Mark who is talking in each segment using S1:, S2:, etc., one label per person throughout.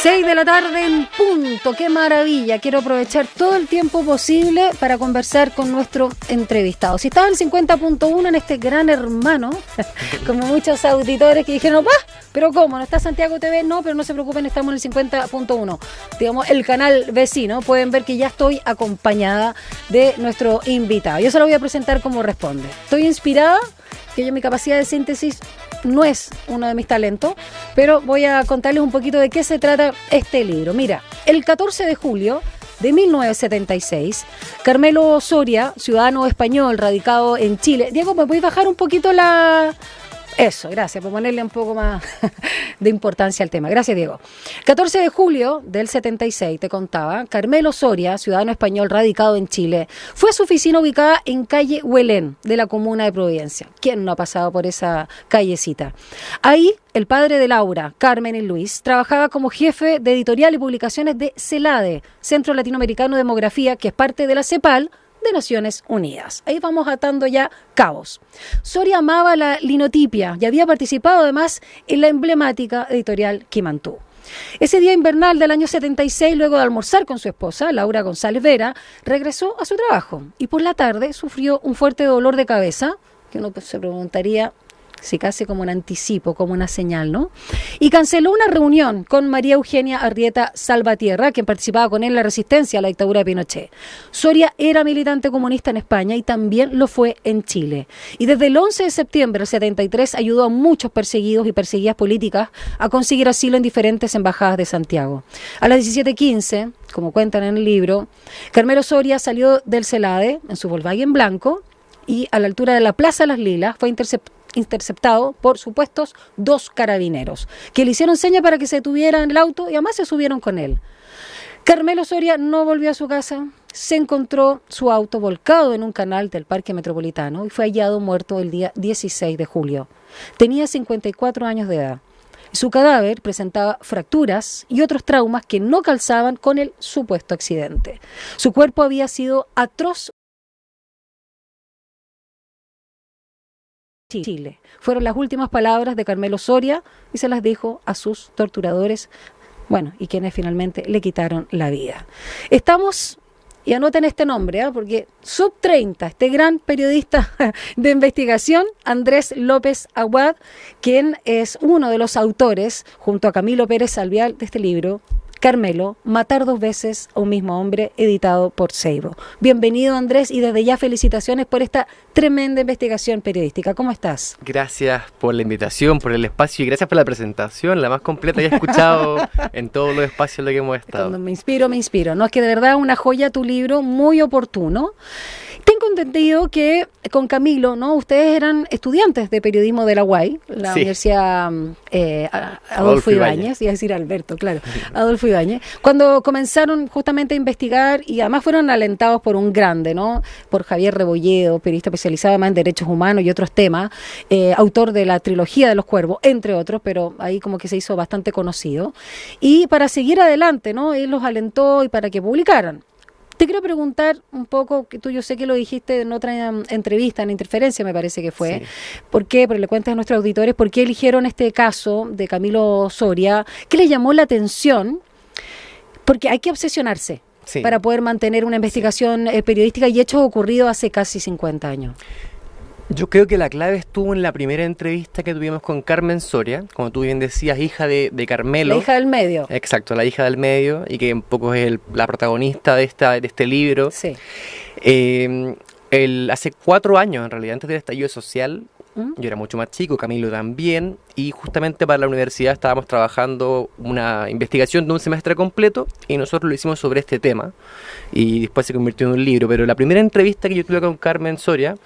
S1: 6 de la tarde en punto, qué maravilla. Quiero aprovechar todo el tiempo posible para conversar con nuestro entrevistado. Si estaba en 50.1 en este gran hermano, como muchos auditores que dijeron, pero ¿cómo? ¿No está Santiago TV? No, pero no se preocupen, estamos en el 50.1. Digamos, el canal vecino. Pueden ver que ya estoy acompañada de nuestro invitado. Yo se lo voy a presentar como responde. Estoy inspirada, que yo mi capacidad de síntesis no es uno de mis talentos, pero voy a contarles un poquito de qué se trata este libro. Mira, el 14 de julio de 1976, Carmelo Soria, ciudadano español radicado en Chile. Diego, ¿me puedes bajar un poquito la...? Eso, gracias, por ponerle un poco más de importancia al tema. Gracias, Diego. 14 de julio del 76, te contaba, Carmelo Soria, ciudadano español radicado en Chile, fue a su oficina ubicada en calle Huelén, de la comuna de Providencia. ¿Quién no ha pasado por esa callecita? Ahí, el padre de Laura, Carmen y Luis, trabajaba como jefe de editorial y publicaciones de CELADE, Centro Latinoamericano de Demografía, que es parte de la CEPAL, de Naciones Unidas. Ahí vamos atando ya cabos. Soria amaba la linotipia y había participado además en la emblemática editorial Quimantú. Ese día invernal del año 76, luego de almorzar con su esposa, Laura González Vera, regresó a su trabajo y por la tarde sufrió un fuerte dolor de cabeza, que uno se preguntaría si casi como un anticipo, como una señal, ¿no? Y canceló una reunión con María Eugenia Arrieta Salvatierra, quien participaba con él en la resistencia a la dictadura de Pinochet. Soria era militante comunista en España y también lo fue en Chile. Y desde el 11 de septiembre del 73 ayudó a muchos perseguidos y perseguidas políticas a conseguir asilo en diferentes embajadas de Santiago. A las 17:15, como cuentan en el libro, Carmelo Soria salió del CELADE en su Volkswagen blanco y a la altura de la Plaza Las Lilas fue interceptado por supuestos 2 carabineros, que le hicieron seña para que se detuviera en el auto y además se subieron con él. Carmelo Soria no volvió a su casa, se encontró su auto volcado en un canal del Parque Metropolitano y fue hallado muerto el día 16 de julio. Tenía 54 años de edad. Su cadáver presentaba fracturas y otros traumas que no calzaban con el supuesto accidente. Su cuerpo había sido atroz. Chile. Fueron las últimas palabras de Carmelo Soria y se las dijo a sus torturadores, y quienes finalmente le quitaron la vida. Estamos, y anoten este nombre, porque Sub30, este gran periodista de investigación, Andrés López Aguad, quien es uno de los autores, junto a Camilo Pérez Alvial, de este libro, Carmelo, matar 2 veces a un mismo hombre, editado por Seibo. Bienvenido, Andrés, y desde ya felicitaciones por esta tremenda investigación periodística. ¿Cómo estás?
S2: Gracias por la invitación, por el espacio y gracias por la presentación, la más completa que he escuchado en todos los espacios en los que hemos estado.
S1: Cuando me inspiro. No, es que de verdad una joya tu libro, muy oportuno. Tengo entendido que con Camilo, ¿no? Ustedes eran estudiantes de periodismo de la UAI, la Universidad Adolfo Ibáñez, iba a decir Alberto, claro, Adolfo Ibáñez, cuando comenzaron justamente a investigar y además fueron alentados por un grande, ¿no? Por Javier Rebolledo, periodista especializado además en derechos humanos y otros temas, autor de la trilogía de los cuervos, entre otros, pero ahí como que se hizo bastante conocido. Y para seguir adelante, ¿no? Él los alentó y para que publicaran. Te quiero preguntar un poco, que tú yo sé que lo dijiste en otra entrevista, en Interferencia me parece que fue, ¿por qué? Pero le cuentas a nuestros auditores, ¿por qué eligieron este caso de Camilo Soria? ¿Qué les llamó la atención? Porque hay que obsesionarse para poder mantener una investigación periodística y hechos ocurridos hace casi 50 años.
S2: Yo creo que la clave estuvo en la primera entrevista que tuvimos con Carmen Soria, como tú bien decías, hija de Carmelo.
S1: La hija del medio.
S2: Exacto, la hija del medio, y que un poco es la protagonista de este libro.
S1: Sí.
S2: Hace 4 años, en realidad, antes del estallido social, yo era mucho más chico, Camilo también, y justamente para la universidad estábamos trabajando una investigación de un semestre completo, y nosotros lo hicimos sobre este tema, y después se convirtió en un libro. Pero la primera entrevista que yo tuve con Carmen Soria,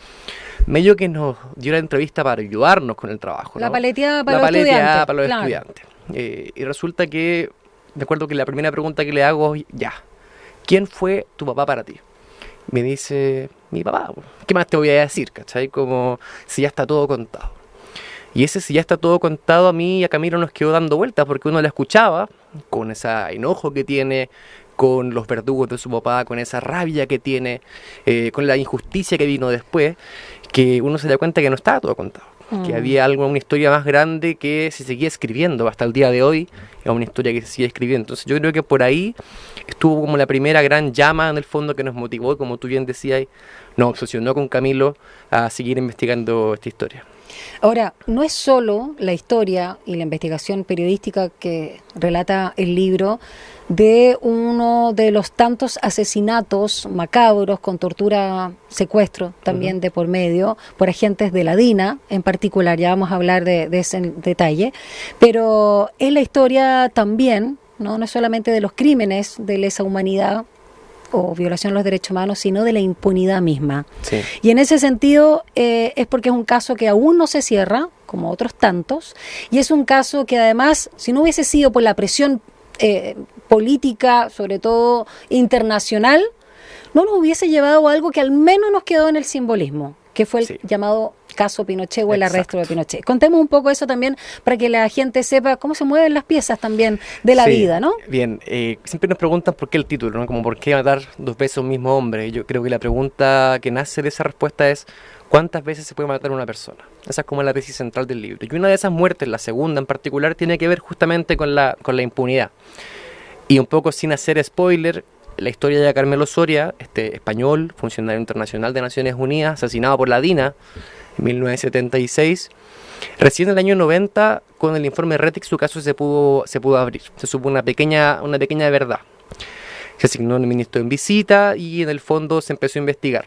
S2: medio que nos dio la entrevista para ayudarnos con el trabajo, ¿no?
S1: La paleteada para los
S2: estudiantes. Y resulta que, me acuerdo que la primera pregunta que le hago es, ¿quién fue tu papá para ti? Me dice, mi papá. ¿Qué más te voy a decir? ¿Cachai? Como si ya está todo contado. Y ese si ya está todo contado a mí y a Camilo nos quedó dando vueltas porque uno la escuchaba con ese enojo que tiene, con los verdugos de su papá, con esa rabia que tiene, con la injusticia que vino después, que uno se da cuenta que no estaba todo contado. que había una historia más grande que se seguía escribiendo hasta el día de hoy, es una historia que se sigue escribiendo. Entonces yo creo que por ahí estuvo como la primera gran llama en el fondo que nos motivó, como tú bien decías, nos obsesionó con Camilo a seguir investigando esta historia.
S1: Ahora, no es solo la historia y la investigación periodística que relata el libro de uno de los tantos asesinatos macabros con tortura, secuestro también de por medio, por agentes de la DINA en particular, ya vamos a hablar de ese detalle, pero es la historia también, no es solamente de los crímenes de lesa humanidad o violación de los derechos humanos, sino de la impunidad misma.
S2: Sí.
S1: Y en ese sentido es porque es un caso que aún no se cierra, como otros tantos, y es un caso que además, si no hubiese sido por la presión política, sobre todo internacional, no nos hubiese llevado a algo que al menos nos quedó en el simbolismo, que fue el llamado caso Pinochet o el arresto de Pinochet. Contemos un poco eso también para que la gente sepa cómo se mueven las piezas también de la vida, ¿no?
S2: Bien, siempre nos preguntan por qué el título, ¿no? Como por qué matar dos veces a un mismo hombre. Yo creo que la pregunta que nace de esa respuesta es ¿cuántas veces se puede matar a una persona? Esa es como la tesis central del libro. Y una de esas muertes, la segunda en particular, tiene que ver justamente con la impunidad. Y un poco sin hacer spoiler, la historia de Carmelo Soria, este español, funcionario internacional de Naciones Unidas, asesinado por la DINA en 1976. Recién en el año 90, con el informe RETIC, su caso se pudo abrir. Se supo una pequeña verdad. Se asignó un ministro en visita y en el fondo se empezó a investigar.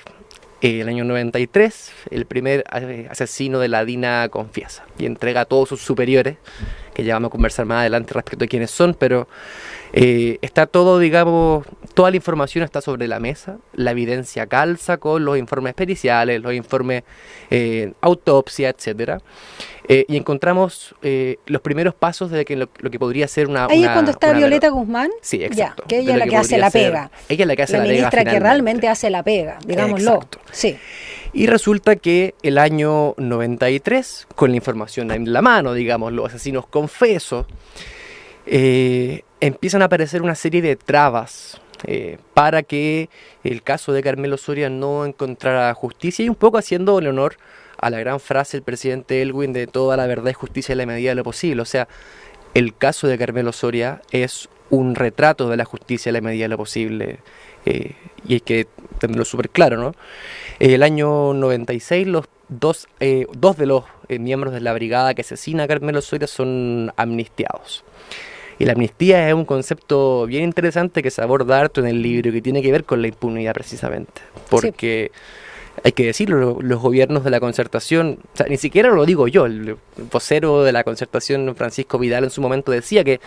S2: En el año 93, el primer asesino de la DINA confiesa y entrega a todos sus superiores, que ya vamos a conversar más adelante respecto a quiénes son, pero está todo, digamos, toda la información está sobre la mesa, la evidencia calza con los informes periciales, los informes autopsia, etcétera, y encontramos los primeros pasos de que lo que podría ser una...
S1: Ahí es cuando está Violeta Guzmán.
S2: Sí, exacto.
S1: Ya, que ella es la que hace la pega.
S2: Ella es la que hace la pega.
S1: La ministra que realmente hace la pega, digámoslo.
S2: Exacto.
S1: Sí.
S2: Y resulta que el año 93, con la información en la mano, digamos, los asesinos confesos, empiezan a aparecer una serie de trabas para que el caso de Carmelo Soria no encontrara justicia, y un poco haciendo el honor a la gran frase del presidente Elwin de toda la verdad y justicia en la medida de lo posible. O sea, el caso de Carmelo Soria es un retrato de la justicia en la medida de lo posible, y hay que tenerlo súper claro, ¿no? El año 96, dos de los miembros de la brigada que asesina a Carmelo Soria son amnistiados. Y la amnistía es un concepto bien interesante que se aborda harto en el libro y que tiene que ver con la impunidad precisamente. Porque, hay que decirlo, los gobiernos de la Concertación, o sea, ni siquiera lo digo yo, el vocero de la Concertación, Francisco Vidal, en su momento decía que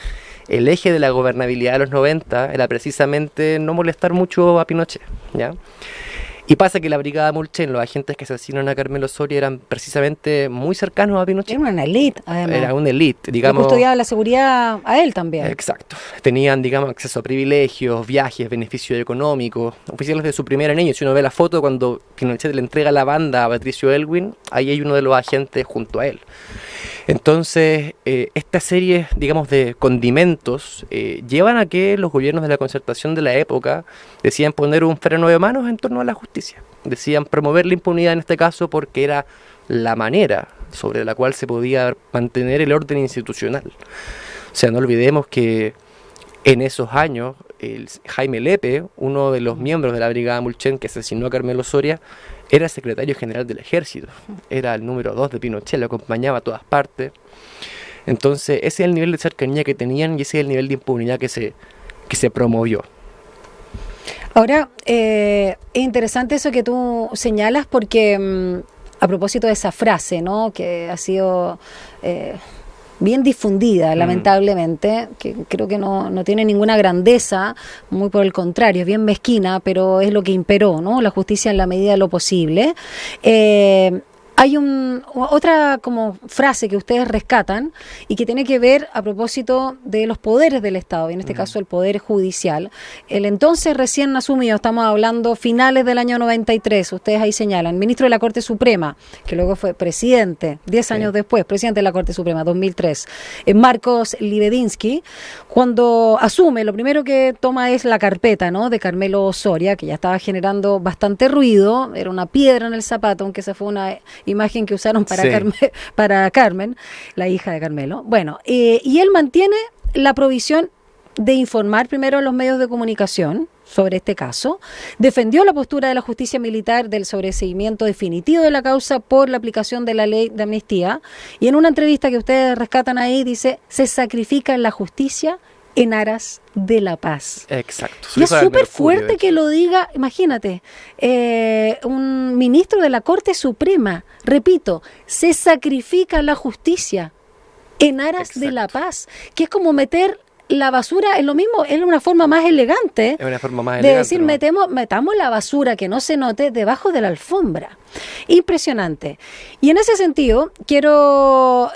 S2: el eje de la gobernabilidad de los 90 era precisamente no molestar mucho a Pinochet, ¿ya? Y pasa que la brigada Mulchen, los agentes que asesinaron a Carmelo Soria, eran precisamente muy cercanos a Pinochet.
S1: Era una élite, además.
S2: Era una élite, digamos.
S1: Que custodiaba la seguridad a él también.
S2: Exacto. Tenían, digamos, acceso a privilegios, viajes, beneficios económicos. Oficiales de su primer anillo. Si uno ve la foto cuando Pinochet le entrega la banda a Patricio Elwin, ahí hay uno de los agentes junto a él. Entonces, esta serie, digamos, de condimentos llevan a que los gobiernos de la Concertación de la época decían poner un freno de manos en torno a la justicia. Decían promover la impunidad en este caso porque era la manera sobre la cual se podía mantener el orden institucional. O sea, no olvidemos que en esos años, Jaime Lepe, uno de los miembros de la brigada Mulchen que asesinó a Carmelo Soria, era secretario general del ejército, era el número 2 de Pinochet, lo acompañaba a todas partes. Entonces ese es el nivel de cercanía que tenían y ese es el nivel de impunidad que se promovió.
S1: Ahora, es interesante eso que tú señalas porque a propósito de esa frase, ¿no?, que ha sido bien difundida, lamentablemente, que creo que no tiene ninguna grandeza, muy por el contrario, es bien mezquina, pero es lo que imperó, ¿no?, la justicia en la medida de lo posible. Hay otra como frase que ustedes rescatan y que tiene que ver a propósito de los poderes del Estado, y en este caso el Poder Judicial. El entonces recién asumido, estamos hablando finales del año 93, ustedes ahí señalan, ministro de la Corte Suprema, que luego fue presidente, 10 años después, presidente de la Corte Suprema, 2003, Marcos Libedinsky, cuando asume, lo primero que toma es la carpeta, ¿no?, de Carmelo Soria, que ya estaba generando bastante ruido, era una piedra en el zapato, aunque esa fue una imagen que usaron para,
S2: Sí.
S1: para Carmen, la hija de Carmelo. Bueno, y él mantiene la provisión de informar primero a los medios de comunicación sobre este caso, defendió la postura de la justicia militar del sobreseimiento definitivo de la causa por la aplicación de la ley de amnistía, y en una entrevista que ustedes rescatan ahí dice, se sacrifica la justicia en aras de la paz.
S2: Exacto.
S1: Y es
S2: Su hijo era el
S1: súper
S2: Mercurio,
S1: fuerte
S2: de
S1: que
S2: hecho.
S1: lo diga, imagínate, un ministro de la Corte Suprema, repito, se sacrifica la justicia en aras de la
S2: Exacto.
S1: paz, que es como meter la basura, es lo mismo, es una forma más elegante
S2: Es una forma más
S1: de
S2: elegante,
S1: decir,
S2: ¿no?
S1: metamos la basura que no se note debajo de la alfombra. Impresionante. Y en ese sentido, quiero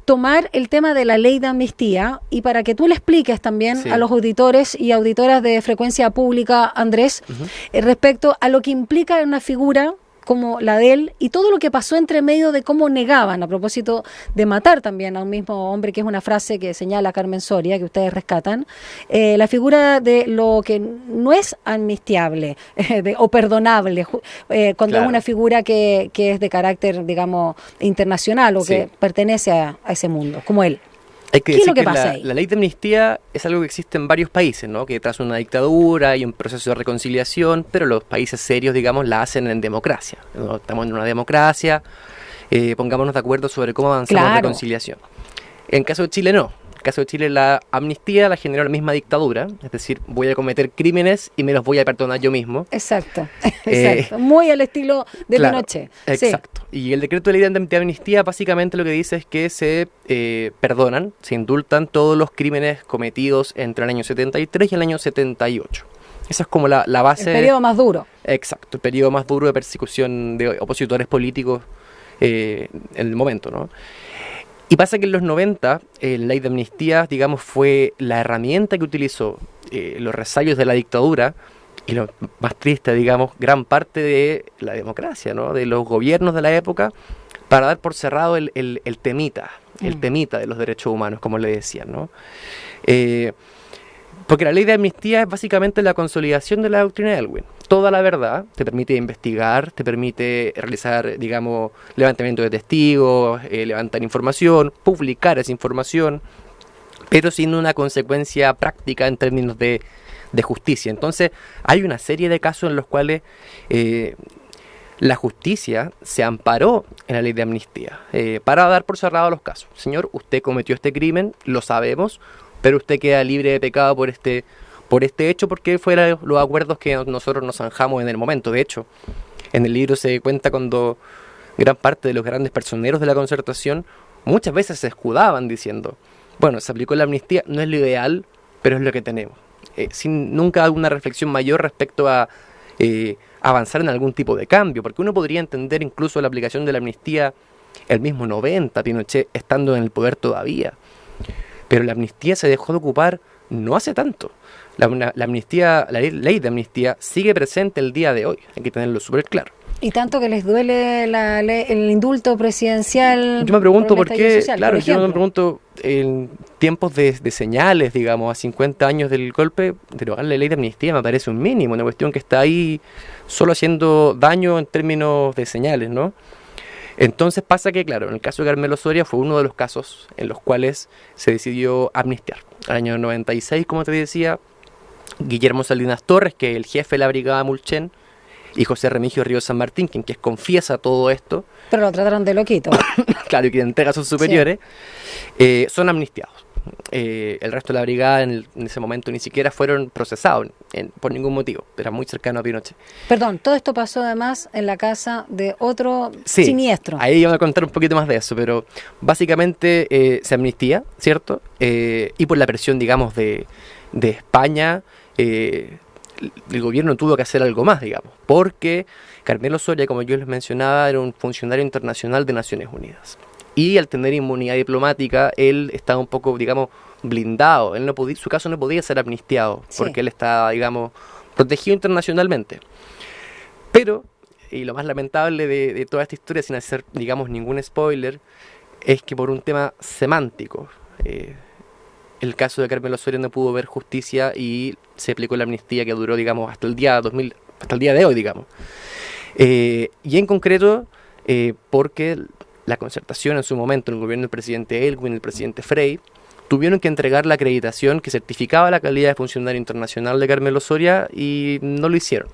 S1: tomar el tema de la ley de amnistía y para que tú le expliques también
S2: Sí.
S1: a los auditores y auditoras de Frecuencia Pública, Andrés, respecto a lo que implica una figura como la de él y todo lo que pasó entre medio de cómo negaban a propósito de matar también a un mismo hombre, que es una frase que señala Carmen Soria, que ustedes rescatan, la figura de lo que no es amnistiable o perdonable, cuando
S2: Claro.
S1: es una figura que es de carácter, digamos, internacional o
S2: Sí.
S1: que pertenece a ese mundo, como él.
S2: Hay que
S1: ¿Qué es
S2: decir
S1: lo que
S2: que
S1: pasa ahí?
S2: la ley de amnistía es algo que existe en varios países, ¿no? Que tras una dictadura y un proceso de reconciliación, pero los países serios, digamos, la hacen en democracia, ¿no? Estamos en una democracia, pongámonos de acuerdo sobre cómo avanzamos en
S1: Claro.
S2: reconciliación. En caso de Chile no. En caso de Chile la amnistía la generó la misma dictadura, es decir, voy a cometer crímenes y me los voy a perdonar yo mismo.
S1: Exacto, exacto. Muy al estilo de
S2: Claro,
S1: Pinochet. Sí.
S2: exacto. Y el decreto de ley de amnistía básicamente lo que dice es que se perdonan, se indultan todos los crímenes cometidos entre el año 73 y el año 78. Esa es como la
S1: El
S2: base.
S1: periodo más duro.
S2: Exacto, el periodo más duro de persecución de opositores políticos en el momento, ¿no? Y pasa que en los 90, la ley de amnistía, digamos, fue la herramienta que utilizó los resabios de la dictadura y lo más triste, digamos, gran parte de la democracia, ¿no? De los gobiernos de la época, para dar por cerrado el temita de los derechos humanos, como le decían, ¿no? Porque la ley de amnistía es básicamente la consolidación de la doctrina de Elwin. Toda la verdad te permite investigar, te permite realizar, digamos, levantamiento de testigos, levantar información, publicar esa información, pero sin una consecuencia práctica en términos de justicia. Entonces, hay una serie de casos en los cuales la justicia se amparó en la ley de amnistía para dar por cerrado los casos. Señor, usted cometió este crimen, lo sabemos, pero usted queda libre de pecado por este hecho porque fueron los acuerdos que nosotros nos zanjamos en el momento. De hecho, en el libro se cuenta cuando gran parte de los grandes personeros de la Concertación muchas veces se escudaban diciendo, bueno, se aplicó la amnistía, no es lo ideal, pero es lo que tenemos. Sin nunca una reflexión mayor respecto a avanzar en algún tipo de cambio, porque uno podría entender incluso la aplicación de la amnistía el mismo 90, Pinochet estando en el poder todavía. Pero la amnistía se dejó de ocupar no hace tanto. La amnistía, la ley de amnistía sigue presente el día de hoy. Hay que tenerlo súper claro.
S1: Y tanto que les duele el indulto presidencial.
S2: Yo me pregunto por
S1: el estallido
S2: qué,
S1: social,
S2: claro,
S1: por
S2: yo me
S1: ejemplo.
S2: pregunto, en tiempos de señales, digamos, a 50 años del golpe, derogar la ley de amnistía me parece un mínimo, una cuestión que está ahí solo haciendo daño en términos de señales, ¿no? Entonces pasa que, claro, en el caso de Carmelo Soria fue uno de los casos en los cuales se decidió amnistiar. Al año 96, como te decía, Guillermo Salinas Torres, que es el jefe de la brigada Mulchen, y José Remigio Ríos San Martín, quien que confiesa todo esto,
S1: Pero lo trataron de loquito.
S2: claro, y que entrega a sus superiores, son amnistiados. El resto de la brigada en ese momento ni siquiera fueron procesados por ningún motivo, era muy cercano a Pinochet.
S1: Perdón, todo esto pasó además en la casa de otro
S2: Sí,
S1: siniestro.
S2: ahí vamos a contar un poquito más de eso, pero básicamente se amnistía, ¿cierto? Y por la presión, digamos, de España, el gobierno tuvo que hacer algo más, digamos, porque Carmelo Soria, como yo les mencionaba, era un funcionario internacional de Naciones Unidas. Y al tener inmunidad diplomática, él estaba un poco, digamos, blindado. Él no podía, su caso no podía ser amnistiado,
S1: Sí.
S2: porque él estaba, digamos, protegido internacionalmente. Pero, y lo más lamentable de toda esta historia, sin hacer, digamos, ningún spoiler, es que por un tema semántico, el caso de Carmelo Soria no pudo ver justicia y se aplicó la amnistía que duró, digamos, hasta el día de hoy, digamos. Y en concreto, porque la Concertación en su momento, en el gobierno del presidente Aylwin y el presidente Frey, tuvieron que entregar la acreditación que certificaba la calidad de funcionario internacional de Carmelo Soria y no lo hicieron.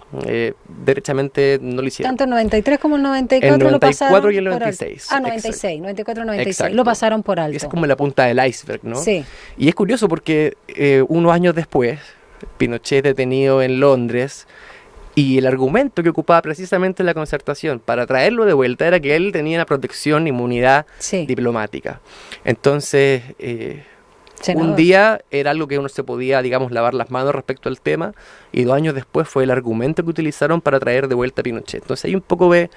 S2: Derechamente no lo hicieron.
S1: Tanto el 93 como el 94
S2: el 94
S1: lo pasaron
S2: y el
S1: por
S2: 96.
S1: alto. 96, 94, 96.
S2: Exacto.
S1: Lo pasaron por alto.
S2: Es como la punta del iceberg, ¿no?
S1: Sí.
S2: Y es curioso porque unos años después, Pinochet detenido en Londres, y el argumento que ocupaba precisamente la Concertación para traerlo de vuelta era que él tenía una protección, inmunidad diplomática. Entonces, un día era algo que uno se podía, digamos, lavar las manos respecto al tema, y 2 años después fue el argumento que utilizaron para traer de vuelta a Pinochet. Entonces ahí un poco ve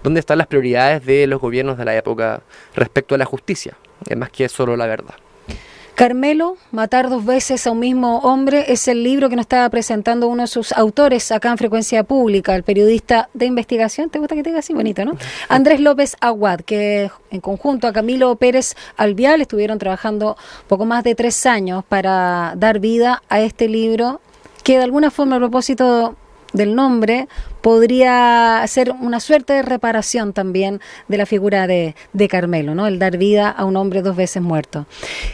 S2: dónde están las prioridades de los gobiernos de la época respecto a la justicia, es más que solo la verdad.
S1: Carmelo, matar 2 veces a un mismo hombre, es el libro que nos estaba presentando uno de sus autores acá en Frecuencia Pública, el periodista de investigación, ¿te gusta que te diga así? Bonito, ¿no? Andrés López Aguad, que en conjunto a Camilo Pérez Alvial estuvieron trabajando poco más de 3 años para dar vida a este libro, que de alguna forma, a propósito del nombre, podría ser una suerte de reparación también de la figura de Carmelo, ¿no? El dar vida a un hombre 2 veces muerto.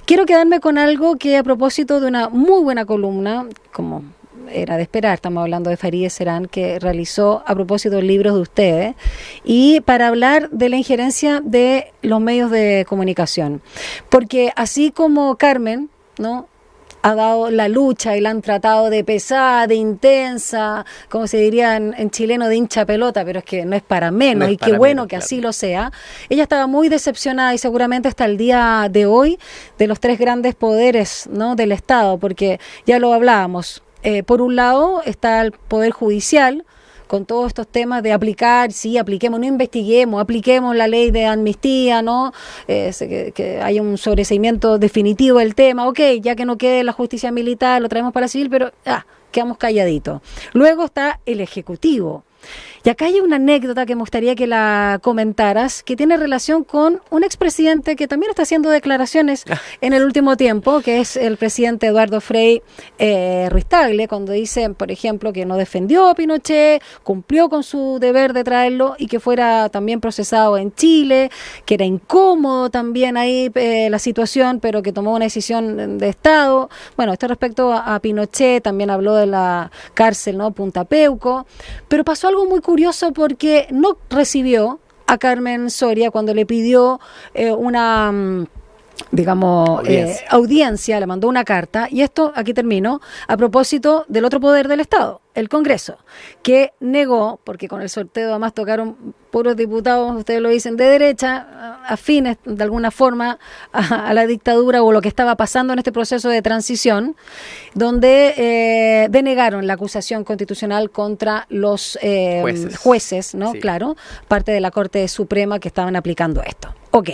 S1: Quiero quedarme con algo que, a propósito de una muy buena columna, como era de esperar, estamos hablando de Farideh Serán, que realizó a propósito de libros de ustedes, y para hablar de la injerencia de los medios de comunicación. Porque así como Carmen, ¿no?, ha dado la lucha y la han tratado de pesada, de intensa, como se diría en chileno, de hincha pelota, pero es que no es para menos, y qué bueno que así lo sea. Ella estaba muy decepcionada, y seguramente hasta el día de hoy, de los 3 grandes poderes, ¿no?, del Estado, porque ya lo hablábamos. Por un lado está el Poder Judicial, con todos estos temas de aplicar, sí, apliquemos, no investiguemos, apliquemos la ley de amnistía, ¿no? Que haya un sobreseimiento definitivo del tema, ok, ya que no quede la justicia militar, lo traemos para civil, pero quedamos calladitos. Luego está el Ejecutivo. Y acá hay una anécdota que me gustaría que la comentaras, que tiene relación con un expresidente que también está haciendo declaraciones en el último tiempo, que es el presidente Eduardo Frei Ruiz-Tagle, cuando dice, por ejemplo, que no defendió a Pinochet, cumplió con su deber de traerlo y que fuera también procesado en Chile, que era incómodo también ahí la situación, pero que tomó una decisión de Estado. Bueno, esto respecto a Pinochet, también habló de la cárcel, ¿no?, Punta Peuco, pero pasó algo muy curioso porque no recibió a Carmen Soria cuando le pidió una, digamos, audiencia, le mandó una carta, y esto, aquí termino, a propósito del otro poder del Estado, el Congreso, que negó, porque con el sorteo además tocaron puros diputados, ustedes lo dicen, de derecha, afines de alguna forma a la dictadura o lo que estaba pasando en este proceso de transición, donde denegaron la acusación constitucional contra los jueces, ¿no? Sí. Claro, parte de la Corte Suprema que estaban aplicando esto. Ok.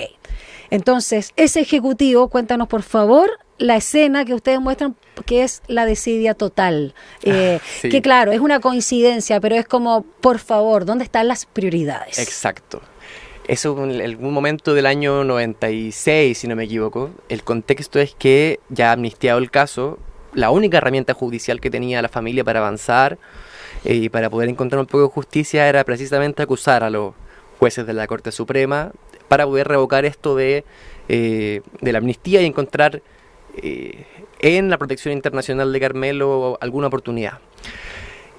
S1: Entonces, ese Ejecutivo, cuéntanos por favor la escena que ustedes muestran, que es la desidia total. Sí. Que claro, es una coincidencia, pero es como, por favor, ¿dónde están las prioridades?
S2: Exacto. Eso en algún momento del año 96, si no me equivoco. El contexto es que, ya amnistiado el caso, la única herramienta judicial que tenía la familia para avanzar y para poder encontrar un poco de justicia era precisamente acusar a los jueces de la Corte Suprema para poder revocar esto de la amnistía y encontrar en la protección internacional de Carmelo alguna oportunidad.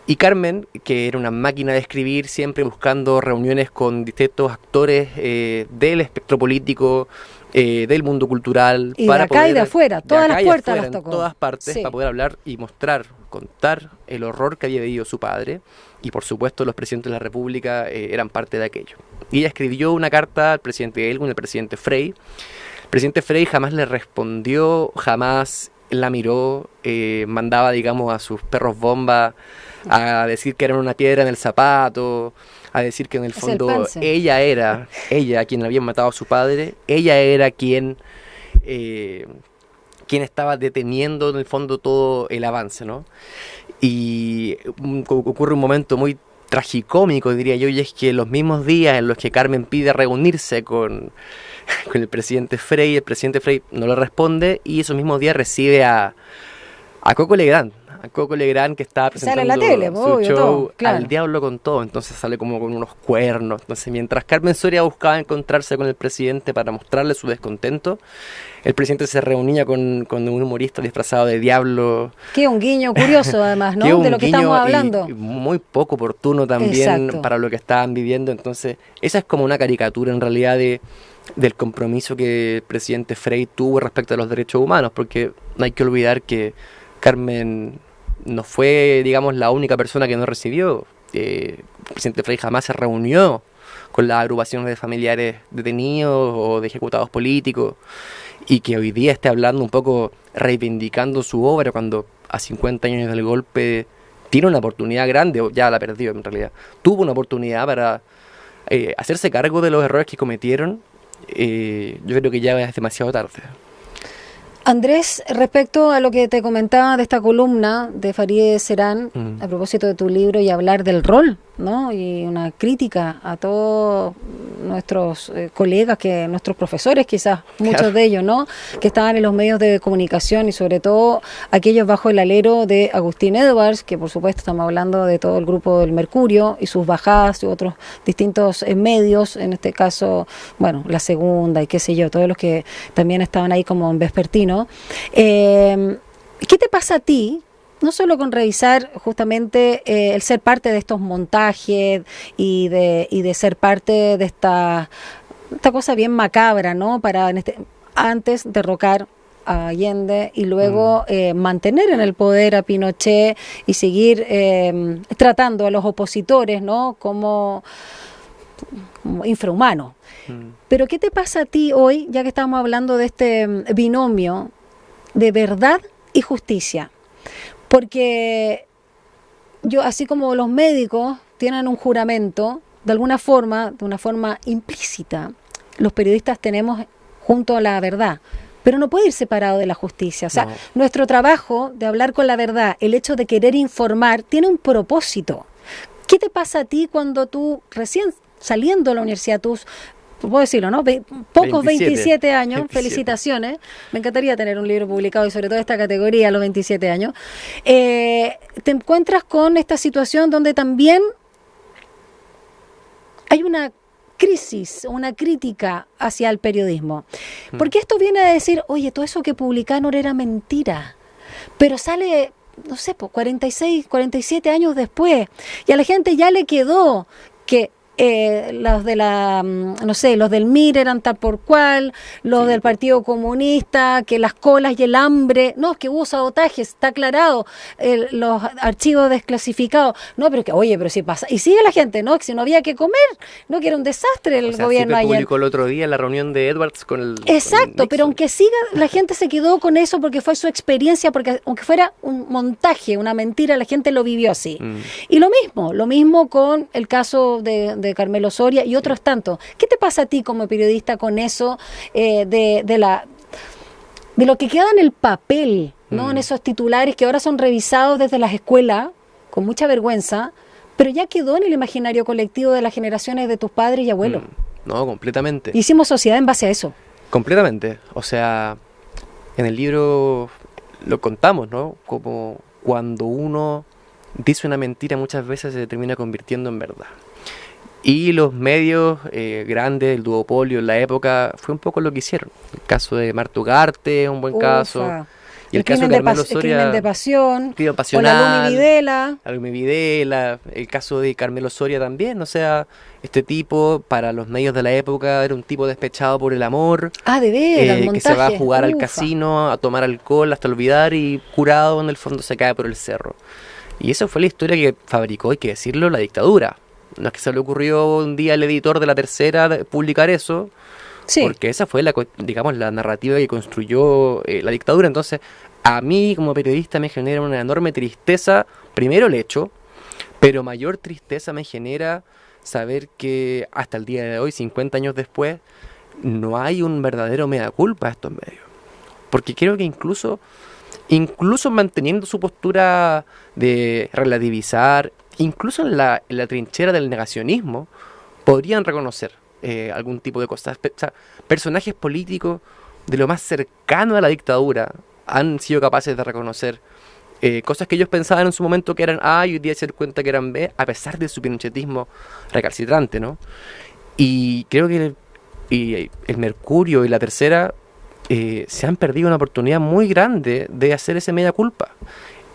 S2: Y Carmen, que era una máquina de escribir, siempre buscando reuniones con distintos actores del espectro político, del mundo cultural.
S1: Y para de acá poder, y de afuera, todas las puertas las tocó.
S2: En todas partes, sí. Para poder hablar y mostrar, contar el horror que había vivido su padre. Y por supuesto los presidentes de la República eran parte de aquello. Y ella escribió una carta al presidente Aylwin, al presidente Frey. El presidente Frey jamás le respondió, jamás la miró, mandaba, digamos, a sus perros bomba a decir que eran una piedra en el zapato, a decir que en el fondo ella quien había matado a su padre, ella era quien estaba deteniendo en el fondo todo el avance, ¿no? Y ocurre un momento muy tragicómico, diría yo, y es que los mismos días en los que Carmen pide reunirse con el presidente Frey no le responde, y esos mismos días recibe a Coco Legrand, Coco Legrand, que estaba
S1: Sale en
S2: presentando
S1: la tele,
S2: su
S1: obvio,
S2: show
S1: todo, claro.
S2: Al Diablo con Todo, entonces sale como con unos cuernos. Entonces, mientras Carmen Soria buscaba encontrarse con el presidente para mostrarle su descontento, el presidente se reunía con un humorista disfrazado de diablo.
S1: Que un guiño curioso, además, ¿no?
S2: Que un
S1: De lo que
S2: guiño
S1: estamos hablando.
S2: y muy poco oportuno también
S1: Exacto.
S2: para lo que estaban viviendo. Entonces, esa es como una caricatura en realidad del compromiso que el presidente Frei tuvo respecto a los derechos humanos, porque no hay que olvidar que Carmen no fue, digamos, la única persona que no recibió. El presidente Frei jamás se reunió con las agrupaciones de familiares detenidos o de ejecutados políticos, y que hoy día esté hablando un poco, reivindicando su obra cuando a 50 años del golpe tiene una oportunidad grande, o ya la perdió en realidad, tuvo una oportunidad para hacerse cargo de los errores que cometieron. Yo creo que ya es demasiado tarde.
S1: Andrés, respecto a lo que te comentaba de esta columna de Farideh Serán, a propósito de tu libro y hablar del rol, ¿no? Y una crítica a todos nuestros colegas, nuestros profesores quizás, muchos
S2: Claro.
S1: de ellos, ¿no? Que estaban en los medios de comunicación y sobre todo aquellos bajo el alero de Agustín Edwards, que por supuesto estamos hablando de todo el grupo del Mercurio y sus bajadas y otros distintos medios, en este caso, bueno, La Segunda y qué sé yo, todos los que también estaban ahí como en vespertino. ¿Qué te pasa a ti? No solo con revisar justamente el ser parte de estos montajes y de ser parte de esta cosa bien macabra, ¿no? Para antes derrocar a Allende y luego mantener en el poder a Pinochet y seguir tratando a los opositores, ¿no? como infrahumanos. Pero ¿qué te pasa a ti hoy, ya que estamos hablando de este binomio de verdad y justicia? Porque yo, así como los médicos tienen un juramento, de una forma implícita, los periodistas tenemos junto a la verdad, pero no puede ir separado de la justicia. O sea,
S2: No.
S1: nuestro trabajo de hablar con la verdad, el hecho de querer informar, tiene un propósito. ¿Qué te pasa a ti cuando tú, recién saliendo de la universidad, puedo decirlo, ¿no? Pocos 27 años,
S2: 27.
S1: Felicitaciones. Me encantaría tener un libro publicado y sobre todo esta categoría a los 27 años. Te encuentras con esta situación donde también hay una crisis, una crítica hacia el periodismo. Porque esto viene a decir, oye, todo eso que publicaron era mentira, pero sale, no sé, 46, 47 años después, y a la gente ya le quedó que los de no sé, los del MIR eran tal por cual, los del Partido Comunista, que las colas y el hambre, no, es que hubo sabotajes, está aclarado, los archivos desclasificados, no, pero que, oye, pero si pasa, y sigue la gente, no, que si no había que comer, no, que era un desastre el gobierno
S2: ayer.
S1: ayer.
S2: Publicó el otro día la reunión de Edwards con el
S1: Exacto,
S2: con
S1: pero aunque siga, la gente se quedó con eso porque fue su experiencia, porque aunque fuera un montaje, una mentira, la gente lo vivió así. Y lo mismo con el caso de Carmelo Soria y otros tantos. ¿Qué te pasa a ti como periodista con eso de lo que queda en el papel, ¿no? En esos titulares que ahora son revisados desde las escuelas con mucha vergüenza, pero ya quedó en el imaginario colectivo de las generaciones de tus padres y abuelos?
S2: No, completamente.
S1: Hicimos sociedad en base a eso.
S2: Completamente. O sea, en el libro lo contamos, ¿no? Como cuando uno dice una mentira muchas veces se termina convirtiendo en verdad. Y los medios grandes, el duopolio en la época, fue un poco lo que hicieron. El caso de Marta Ugarte es un buen caso. Y el caso de Carmelo Soria,
S1: el crimen de pasión,
S2: Crimen
S1: o
S2: pasional,
S1: la Lumi Videla.
S2: Lumi Videla, el caso de Carmelo Soria también. O sea, este tipo, para los medios de la época, era un tipo despechado por el amor.
S1: Ah, de veras, el
S2: que se va a
S1: montaje.
S2: jugar al
S1: Ufa.
S2: casino, a tomar alcohol hasta olvidar, y curado en el fondo se cae por el cerro. Y esa fue la historia que fabricó, hay que decirlo, la dictadura. No es que se le ocurrió un día al editor de La Tercera publicar eso,
S1: Sí.
S2: porque esa fue digamos, la narrativa que construyó la dictadura. Entonces, a mí como periodista me genera una enorme tristeza, primero el hecho, pero mayor tristeza me genera saber que hasta el día de hoy, 50 años después, no hay un verdadero mea culpa a estos medios. Porque creo que incluso manteniendo su postura de relativizar, incluso en la trinchera del negacionismo, podrían reconocer algún tipo de cosas. O sea, personajes políticos de lo más cercano a la dictadura han sido capaces de reconocer cosas que ellos pensaban en su momento que eran A y hoy día se dan cuenta que eran B, a pesar de su pinochetismo recalcitrante, ¿no? Y creo que el Mercurio y la Tercera se han perdido una oportunidad muy grande de hacer ese mea culpa.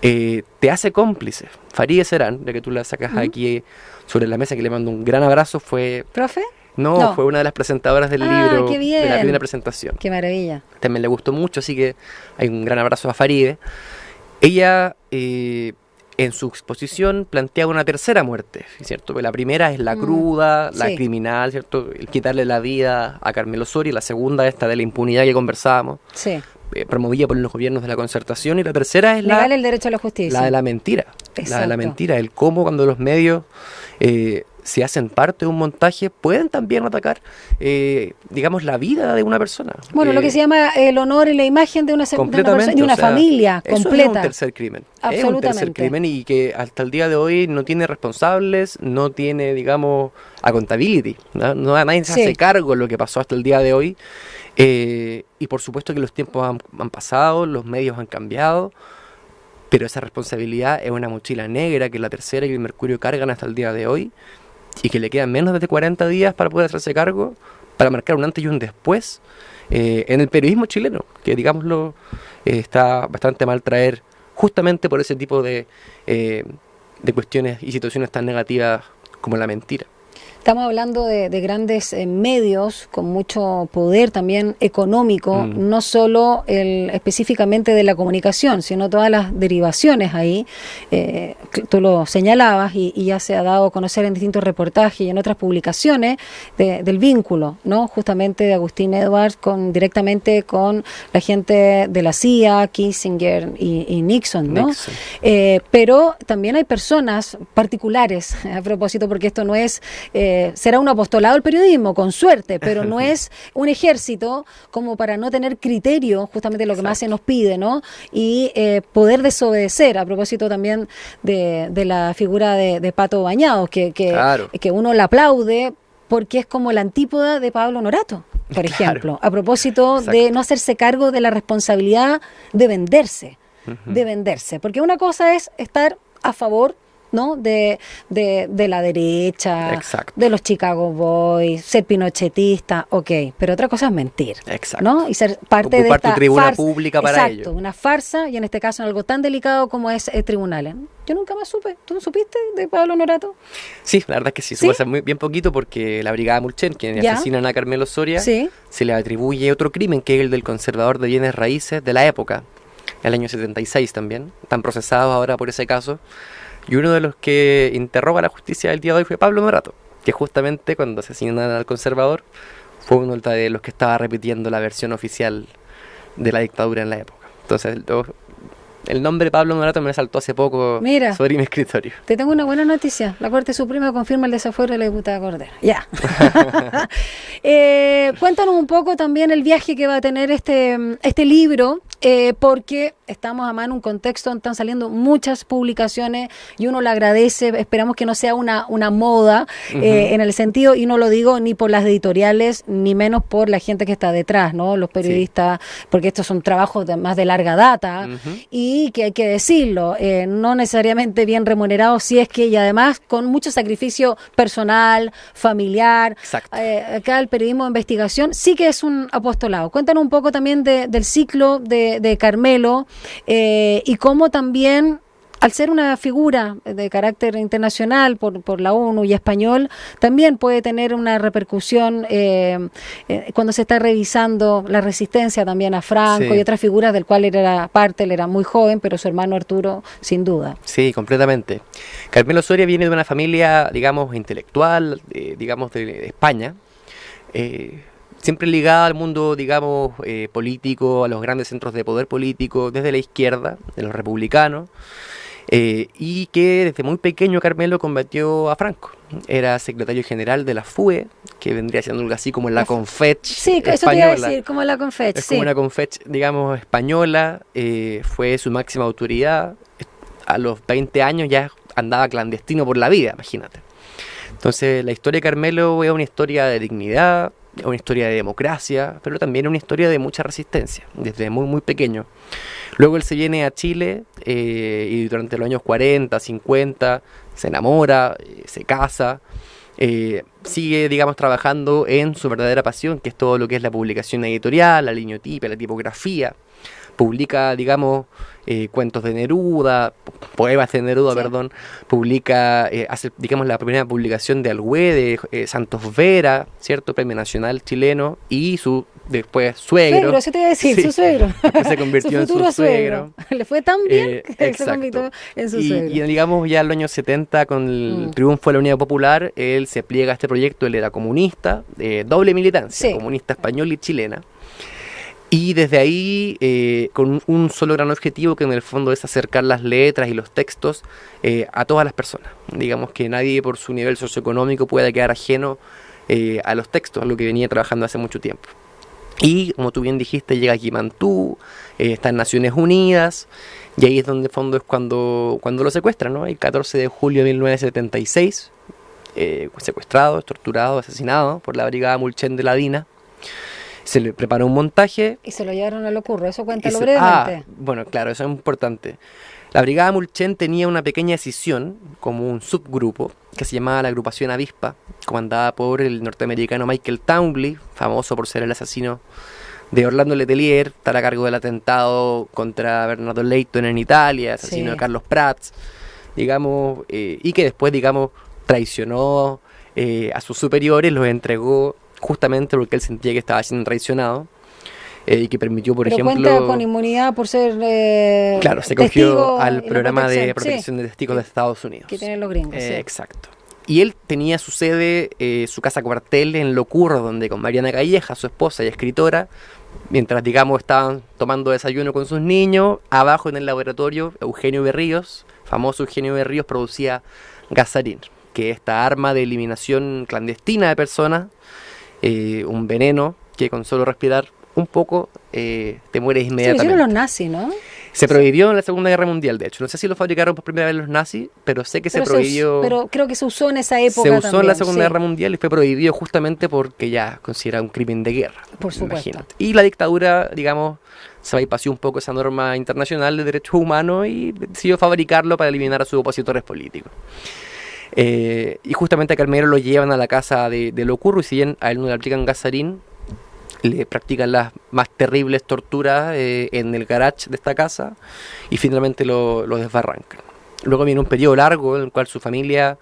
S2: Te hace cómplice. Farideh Serán, ya que tú la sacas aquí sobre la mesa, que le mando un gran abrazo, fue...
S1: ¿Profe?
S2: No, fue una de las presentadoras del libro,
S1: qué bien.
S2: de la primera presentación.
S1: Qué maravilla.
S2: También le gustó mucho, así que hay un gran abrazo a Farideh. Ella, en su exposición, planteaba una tercera muerte, ¿cierto? Porque la primera es la cruda, la criminal, ¿cierto? El quitarle la vida a Carmelo Soria, y la segunda, esta de la impunidad que conversábamos.
S1: Sí.
S2: Promovida por los gobiernos de la Concertación, y la tercera es
S1: negar el derecho a la justicia.
S2: La de la mentira.
S1: Exacto.
S2: La de la mentira, el cómo cuando los medios se hacen parte de un montaje, pueden también atacar, digamos, la vida de una persona.
S1: Bueno, lo que se llama el honor y la imagen de una persona, de una familia completa.
S2: Eso es un tercer crimen.
S1: Absolutamente.
S2: Es un tercer crimen, y que hasta el día de hoy no tiene responsables, no tiene, digamos, accountability. Nadie se hace cargo de lo que pasó hasta el día de hoy. Y por supuesto que los tiempos han pasado, los medios han cambiado, pero esa responsabilidad es una mochila negra que la Tercera y el Mercurio cargan hasta el día de hoy, y que le quedan menos de 40 días para poder hacerse cargo, para marcar un antes y un después en el periodismo chileno, que digámoslo, está bastante mal traer justamente por ese tipo de cuestiones y situaciones tan negativas como la mentira.
S1: Estamos hablando de grandes medios con mucho poder también económico, no solo específicamente de la comunicación, sino todas las derivaciones ahí. Tú lo señalabas y ya se ha dado a conocer en distintos reportajes y en otras publicaciones del vínculo, ¿no? Justamente de Agustín Edwards directamente con la gente de la CIA, Kissinger y Nixon, ¿no? Pero también hay personas particulares, a propósito, porque esto no es... será un apostolado el periodismo, con suerte, pero no es un ejército como para no tener criterio, justamente lo que más se nos pide, ¿no? Y poder desobedecer, a propósito también de la figura de Pato Bañados, que uno la aplaude porque es como la antípoda de Pablo Norato, por ejemplo, a propósito de no hacerse cargo de la responsabilidad de venderse, porque una cosa es estar a favor, ¿no? de la derecha, de los Chicago Boys, ser pinochetista, pero otra cosa es mentir, ¿no? Y ser parte de esta
S2: tribuna
S1: farsa
S2: pública para ello.
S1: Una farsa, y en este caso en algo tan delicado como es tribunales. Yo nunca más supe. ¿Tú supiste de Pablo Norato?
S2: Sí, la verdad es que sí, supe hace muy bien poquito, porque la Brigada Mulchen, quienes asesinan a Carmelo Soria, se le atribuye otro crimen, que es el del conservador de bienes raíces de la época, el año 76 también. Están procesados ahora por ese caso. Y uno de los que interroga a la justicia del día de hoy fue Pablo Norato, que justamente cuando asesinan al conservador fue uno de los que estaba repitiendo la versión oficial de la dictadura en la época. Entonces, el nombre Pablo Norato me saltó hace poco sobre mi escritorio.
S1: Te tengo una buena noticia. La Corte Suprema confirma el desafuero de la diputada Cordero. Ya. Cuéntanos un poco también el viaje que va a tener este libro, porque estamos además en un contexto donde están saliendo muchas publicaciones y uno lo agradece. Esperamos que no sea una moda en el sentido, y no lo digo ni por las editoriales ni menos por la gente que está detrás, ¿no? Los periodistas, porque estos son trabajos más de larga data y que hay que decirlo, no necesariamente bien remunerados, si es que, y además con mucho sacrificio personal, familiar. Acá el periodismo de investigación sí que es un apostolado. Cuéntanos un poco también del ciclo de Carmelo, y cómo también, al ser una figura de carácter internacional por la ONU y español, también puede tener una repercusión cuando se está revisando la resistencia también a Franco y otras figuras del cual él era parte. Él era muy joven, pero su hermano Arturo, sin duda.
S2: Sí, completamente. Carmelo Soria viene de una familia, digamos, intelectual, digamos, de España, siempre ligada al mundo, digamos, político, a los grandes centros de poder político, desde la izquierda, de los republicanos, y que desde muy pequeño Carmelo combatió a Franco. Era secretario general de la FUE, que vendría siendo algo así como la Confech española.
S1: Eso te iba a decir, como la Confech.
S2: Es como una Confech, digamos, española. Fue su máxima autoridad. A los 20 años ya andaba clandestino por la vida, imagínate. Entonces la historia de Carmelo es una historia de dignidad, una historia de democracia, pero también una historia de mucha resistencia, desde muy, muy pequeño. Luego él se viene a Chile y durante los años 40, 50 se enamora, se casa, sigue, digamos, trabajando en su verdadera pasión, que es todo lo que es la publicación editorial, la liniotipia, la tipografía. Publica, digamos, cuentos de Neruda, poemas de Neruda,
S1: Sí.
S2: perdón. Publica, hace, digamos, la primera publicación de Alhué, de Santos Vera, ¿cierto? Premio Nacional chileno, y su después suegro.
S1: Eso te iba a decir,
S2: Sí,
S1: su suegro.
S2: que se convirtió
S1: Su
S2: en su
S1: futuro
S2: suegro.
S1: Le fue tan bien que se
S2: Exacto.
S1: convirtió en su
S2: Y,
S1: suegro.
S2: y digamos ya en los años 70 con el triunfo de la Unidad Popular, él se pliega a este proyecto, él era comunista, doble militancia,
S1: Sí.
S2: comunista española y chilena. Y desde ahí, con un solo gran objetivo, que en el fondo es acercar las letras y los textos a todas las personas. Digamos que nadie por su nivel socioeconómico pueda quedar ajeno a los textos, a lo que venía trabajando hace mucho tiempo. Y como tú bien dijiste, llega aquí Mantú, está en Naciones Unidas, y ahí es donde en fondo es cuando lo secuestran, ¿no? El 14 de julio de 1976, secuestrado, torturado, asesinado por la Brigada Mulchen de la DINA. Se le preparó un montaje.
S1: Y se lo llevaron a lo curro, eso
S2: y
S1: cuéntalo
S2: se-
S1: brevemente.
S2: bueno, claro, eso es importante. La Brigada Mulchen tenía una pequeña escisión, como un subgrupo, que se llamaba la Agrupación Avispa, comandada por el norteamericano Michael Townley, famoso por ser el asesino de Orlando Letelier, estar a cargo del atentado contra Bernardo Leighton en Italia, asesino
S1: Sí.
S2: de Carlos Prats, digamos, y que después, digamos, traicionó a sus superiores, los entregó justamente porque él sentía que estaba siendo traicionado, y que permitió, por
S1: Pero
S2: ejemplo...
S1: cuenta con inmunidad por ser
S2: Claro, se
S1: testigo
S2: cogió al
S1: y la
S2: programa de
S1: sí,
S2: protección de testigos de Estados Unidos.
S1: que tienen los gringos. Sí.
S2: Exacto. Y él tenía su sede, su casa cuartel en Locurro, donde con Mariana Calleja, su esposa y escritora, mientras, digamos, estaban tomando desayuno con sus niños, abajo en el laboratorio, Eugenio Berríos, famoso Eugenio Berríos, producía gasarín, que es esta arma de eliminación clandestina de personas, un veneno que con solo respirar un poco te mueres
S1: Sí, lo
S2: inmediatamente.
S1: hicieron los nazis, ¿no?
S2: Se prohibió en la Segunda Guerra Mundial, de hecho. No sé si lo fabricaron por primera vez los nazis, pero sé que
S1: Pero
S2: se prohibió.
S1: pero creo que se usó en esa época
S2: Se usó
S1: también.
S2: en la Segunda
S1: sí.
S2: Guerra Mundial y fue prohibido justamente porque ya considera un crimen de guerra.
S1: Por supuesto.
S2: Imagínate. Y la dictadura, digamos, se bypassó un poco esa norma internacional de derechos humanos y decidió fabricarlo para eliminar a sus opositores políticos. Y justamente a Carmelo lo llevan a la casa de Locurro, y si bien a él no le aplican gasarín, le practican las más terribles torturas en el garage de esta casa y finalmente lo desbarrancan. Luego viene un periodo largo en el cual su familia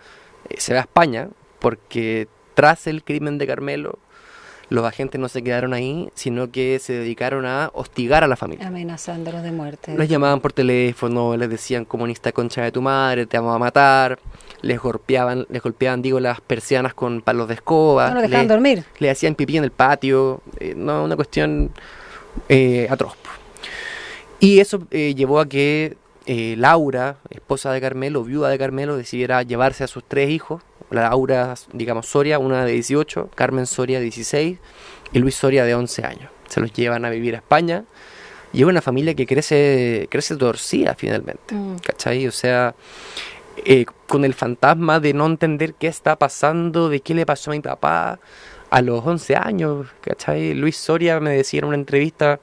S2: se va a España, porque tras el crimen de Carmelo los agentes no se quedaron ahí, sino que se dedicaron a hostigar a la familia.
S1: Amenazándolos de muerte.
S2: Los llamaban por teléfono, les decían comunista concha de tu madre, te vamos a matar, les golpeaban, digo, las persianas con palos de escoba,
S1: No lo dejaban dormir.
S2: le hacían pipí en el patio, no, una cuestión atroz. Y eso llevó a que Laura, esposa de Carmelo, viuda de Carmelo, decidiera llevarse a sus 3 hijos, Laura, digamos, Soria, una de 18, Carmen Soria, 16, y Luis Soria, de 11 años. Se los llevan a vivir a España, y es una familia que crece torcida finalmente, ¿cachai? O sea, con el fantasma de no entender qué está pasando, de qué le pasó a mi papá a los 11 años, ¿cachai? Luis Soria me decía en una entrevista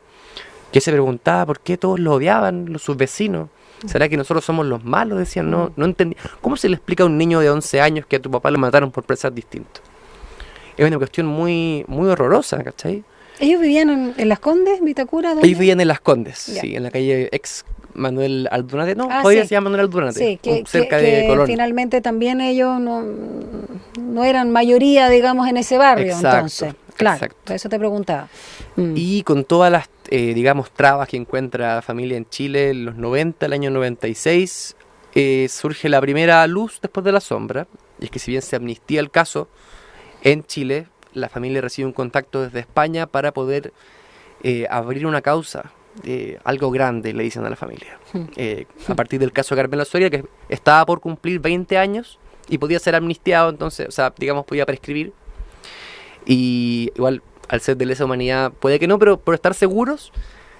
S2: que se preguntaba por qué todos lo odiaban, sus vecinos. ¿Será que nosotros somos los malos? Decían, no entendía. ¿Cómo se le explica a un niño de 11 años que a tu papá lo mataron por pensar distinto? Es una cuestión muy, muy horrorosa, ¿cachai?
S1: ¿Ellos vivían en Las Condes, Vitacura? ¿Dónde?
S2: Ellos vivían en Las Condes,
S1: Ya.
S2: sí, en la calle ex Manuel Aldunate. No,
S1: Ah,
S2: todavía
S1: sí.
S2: se llama Manuel Aldunate,
S1: Sí,
S2: cerca
S1: que
S2: de Colón.
S1: finalmente también ellos no eran mayoría, digamos, en ese barrio.
S2: Exacto,
S1: Entonces, claro,
S2: exacto.
S1: por eso te preguntaba.
S2: Y con todas las, digamos, trabas que encuentra la familia en Chile en los 90, el año 96, surge la primera luz después de la sombra. Y es que si bien se amnistía el caso, en Chile la familia recibe un contacto desde España para poder abrir una causa, algo grande, le dicen a la familia. A partir del caso de Carmelo Soria, que estaba por cumplir 20 años y podía ser amnistiado, entonces, o sea, digamos, podía prescribir. Y igual, al ser de lesa humanidad, puede que no, pero por estar seguros,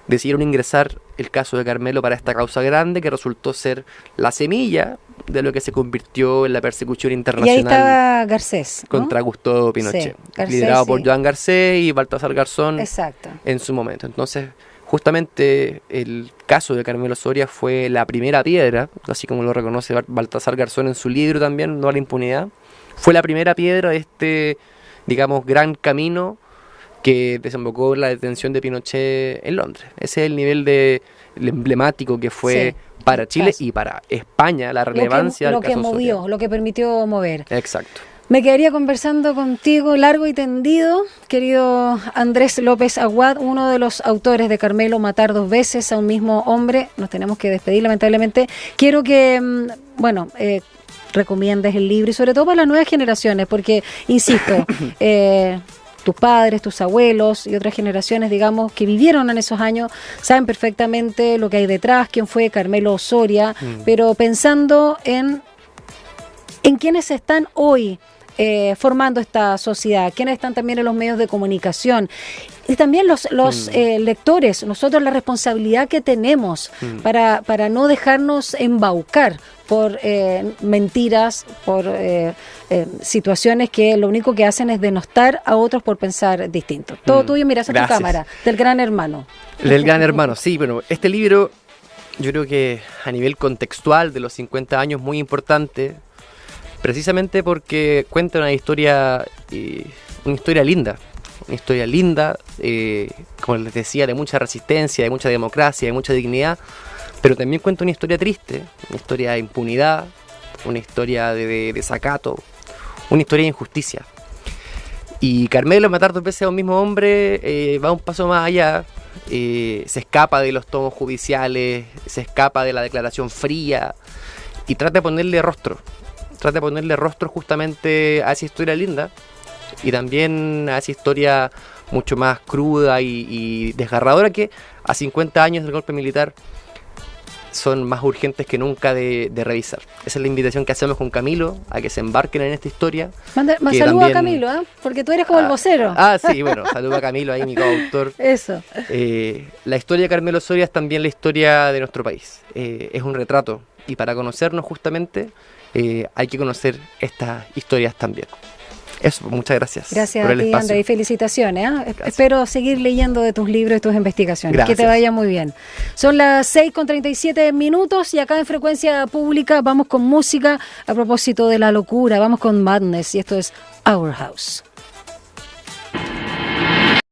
S2: decidieron ingresar el caso de Carmelo para esta causa grande que resultó ser la semilla de lo que se convirtió en la persecución
S1: Y ahí
S2: internacional
S1: estaba Garcés, ¿no?
S2: contra Gustavo Pinochet,
S1: Sí, Garcés,
S2: liderado por
S1: sí.
S2: Joan Garcés y Baltasar Garzón
S1: Exacto.
S2: en su momento. Entonces, justamente el caso de Carmelo Soria fue la primera piedra, así como lo reconoce Baltasar Garzón en su libro también, No a la impunidad, fue la primera piedra de este, digamos, gran camino que desembocó en la detención de Pinochet en Londres. Ese es el nivel de el emblemático que fue
S1: Sí,
S2: para Chile
S1: caso.
S2: y para España, la relevancia
S1: Lo
S2: del
S1: que
S2: caso
S1: movió,
S2: Soria.
S1: lo que permitió mover.
S2: Exacto.
S1: Me quedaría conversando contigo largo y tendido, querido Andrés López Aguad, uno de los autores de Carmelo, Matar dos veces a un mismo hombre. Nos tenemos que despedir, lamentablemente. Quiero que, recomiendes el libro y sobre todo para las nuevas generaciones, porque, insisto, tus padres, tus abuelos y otras generaciones, digamos, que vivieron en esos años, saben perfectamente lo que hay detrás, quién fue Carmelo Soria, pero pensando en quienes están hoy formando esta sociedad, quienes están también en los medios de comunicación y también los lectores, nosotros la responsabilidad que tenemos para no dejarnos embaucar por mentiras, por situaciones que lo único que hacen es denostar a otros por pensar distinto. Todo tuyo, mira, esa es tu
S2: Gracias.
S1: cámara, del Gran Hermano.
S2: Del Gran Hermano, sí, bueno, este libro yo creo que a nivel contextual de los 50 años muy importante, precisamente porque cuenta una historia linda. Una historia linda, como les decía, de mucha resistencia, de mucha democracia, de mucha dignidad, pero también cuenta una historia triste, una historia de impunidad, una historia de desacato, una historia de injusticia. Y Carmelo, Matar dos veces a un mismo hombre, va un paso más allá, se escapa de los tomos judiciales, se escapa de la declaración fría y trata de ponerle rostro. Trata de ponerle rostro justamente a esa historia linda y también a esa historia mucho más cruda y desgarradora que a 50 años del golpe militar son más urgentes que nunca de revisar. Esa es la invitación que hacemos con Camilo, a que se embarquen en esta historia. Que
S1: Saluda
S2: también-
S1: a Camilo, porque tú eres como el vocero.
S2: Sí, bueno, saludo a Camilo, ahí mi coautor.
S1: Eso.
S2: La historia de Carmelo Soria es también la historia de nuestro país. Es un retrato y para conocernos justamente hay que conocer estas historias también. Eso, muchas gracias.
S1: Gracias
S2: por
S1: a
S2: el
S1: ti,
S2: espacio.
S1: André, y felicitaciones.
S2: Gracias.
S1: Espero seguir leyendo de tus libros y tus investigaciones.
S2: Gracias.
S1: Que te vaya muy bien. Son las 6:37 y acá en Frecuencia Pública vamos con música a propósito de la locura. Vamos con Madness y esto es Our House.